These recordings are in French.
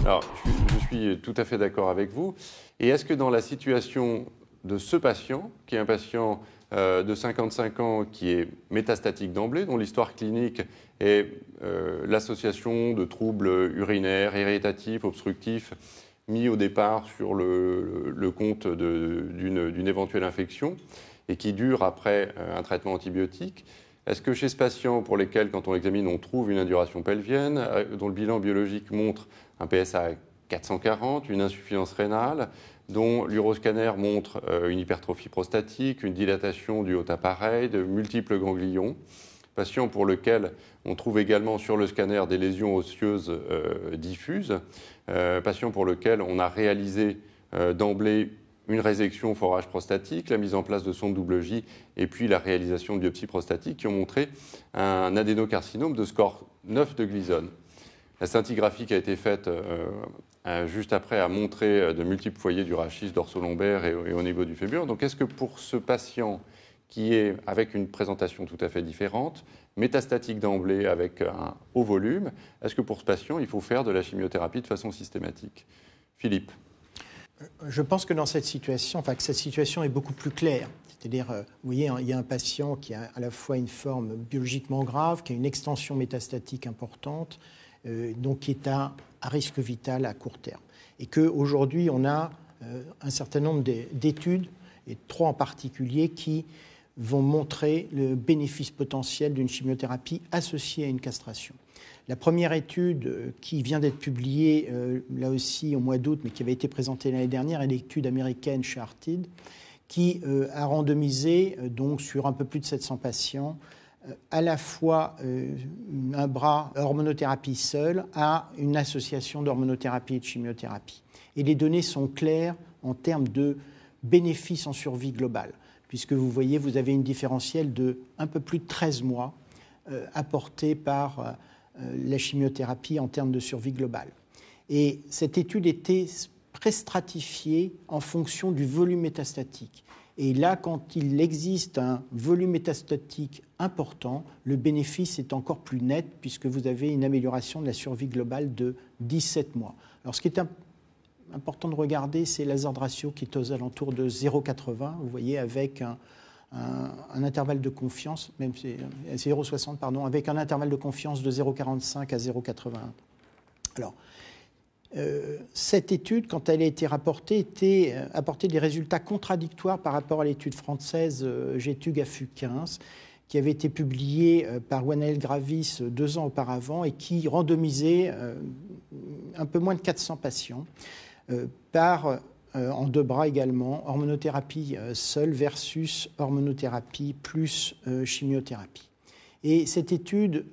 Alors, je suis tout à fait d'accord avec vous. Et est-ce que dans la situation de ce patient, qui est un patient de 55 ans qui est métastatique d'emblée, dont l'histoire clinique est l'association de troubles urinaires, irritatifs, obstructifs, mis au départ sur le compte d'une éventuelle infection et qui dure après un traitement antibiotique, est-ce que chez ce patient pour lesquels, quand on l'examine, on trouve une induration pelvienne, dont le bilan biologique montre un PSA 440, une insuffisance rénale, dont l'uroscanner montre une hypertrophie prostatique, une dilatation du haut appareil, de multiples ganglions, patient pour lequel on trouve également sur le scanner des lésions osseuses diffuses, patient pour lequel on a réalisé d'emblée une résection forage prostatique, la mise en place de sondes double J et puis la réalisation de biopsies prostatiques qui ont montré un adénocarcinome de score 9 de Gleason. La scintigraphie qui a été faite juste après a montré de multiples foyers du rachis dorso-lombaire et au niveau du fémur. Donc est-ce que pour ce patient qui est avec une présentation tout à fait différente, métastatique d'emblée avec un haut volume, est-ce que pour ce patient il faut faire de la chimiothérapie de façon systématique? Philippe? Je pense que dans cette situation, que cette situation est beaucoup plus claire. C'est-à-dire, vous voyez, il y a un patient qui a à la fois une forme biologiquement grave, qui a une extension métastatique importante, donc qui est à risque vital à court terme. Et qu'aujourd'hui, on a un certain nombre d'études, et 3 en particulier, qui vont montrer le bénéfice potentiel d'une chimiothérapie associée à une castration. La première étude qui vient d'être publiée, là aussi au mois d'août, mais qui avait été présentée l'année dernière, est l'étude américaine Charted, qui a randomisé donc, sur un peu plus de 700 patients, à la fois un bras hormonothérapie seule à une association d'hormonothérapie et de chimiothérapie. Et les données sont claires en termes de bénéfices en survie globale, puisque vous voyez, vous avez une différentielle de un peu plus de 13 mois apportée par la chimiothérapie en termes de survie globale. Et cette étude était préstratifiée en fonction du volume métastatique. Et là, quand il existe un volume métastatique important, le bénéfice est encore plus net puisque vous avez une amélioration de la survie globale de 17 mois. Alors, ce qui est important de regarder, c'est l'hazard ratio qui est aux alentours de 0,80, vous voyez, avec un intervalle de confiance, même c'est 0,60, pardon, avec un intervalle de confiance de 0,45 à 0,81. Alors, cette étude, quand elle a été rapportée, apportait des résultats contradictoires par rapport à l'étude française GETUG-AFU15, qui avait été publiée par Wanel Gravis 2 ans auparavant et qui randomisait un peu moins de 400 patients en 2 bras également, hormonothérapie seule versus hormonothérapie plus chimiothérapie. Et cette étude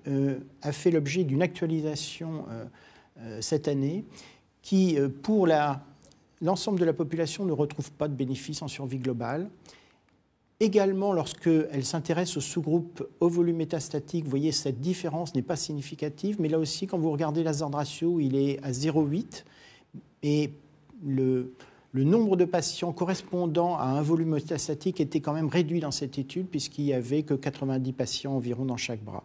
a fait l'objet d'une actualisation cette année qui, pour l'ensemble de la population, ne retrouve pas de bénéfice en survie globale. Également, lorsqu'elle s'intéresse au sous-groupe au volume métastatique, vous voyez, cette différence n'est pas significative, mais là aussi, quand vous regardez l'hazard ratio, il est à 0,8 et le nombre de patients correspondant à un volume métastatique était quand même réduit dans cette étude puisqu'il n'y avait que 90 patients environ dans chaque bras.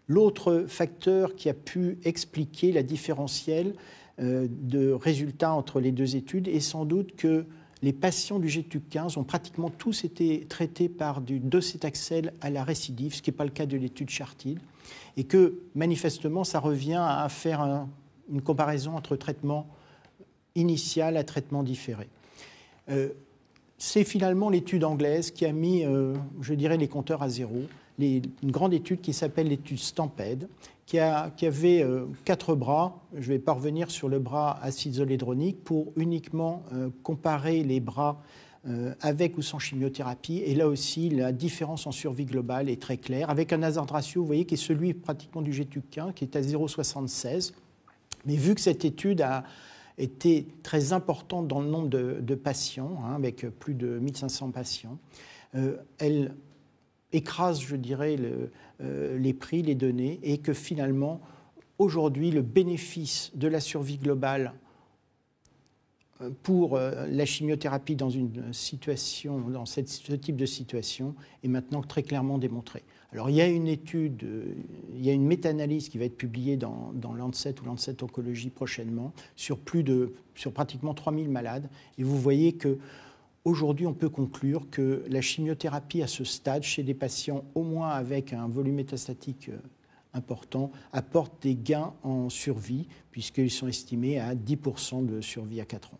L'autre facteur qui a pu expliquer la différentielle de résultats entre les 2 études est sans doute que les patients du GETUG-15 ont pratiquement tous été traités par du docétaxel à la récidive, ce qui n'est pas le cas de l'étude Charted, et que manifestement ça revient à faire une comparaison entre traitement initial à traitement différé. C'est finalement l'étude anglaise qui a mis, je dirais, les compteurs à zéro. Une grande étude qui s'appelle l'étude Stampede, qui avait 4 bras. Je ne vais pas revenir sur le bras acide-zolédronique pour uniquement comparer les bras avec ou sans chimiothérapie. Et là aussi, la différence en survie globale est très claire, avec un hazard ratio, vous voyez, qui est celui pratiquement du GETUG-15, qui est à 0,76. Mais vu que cette étude a été très importante dans le nombre de patients, avec plus de 1500 patients, elle écrase, je dirais, les prix, les données, et que finalement, aujourd'hui, le bénéfice de la survie globale pour la chimiothérapie dans ce type de situation est maintenant très clairement démontré. Alors il y a une étude, il y a une méta-analyse qui va être publiée dans Lancet ou Lancet Oncologie prochainement sur pratiquement 3000 malades. Et vous voyez que aujourd'hui, on peut conclure que la chimiothérapie à ce stade, chez des patients au moins avec un volume métastatique important, apporte des gains en survie, puisqu'ils sont estimés à 10% de survie à 4 ans.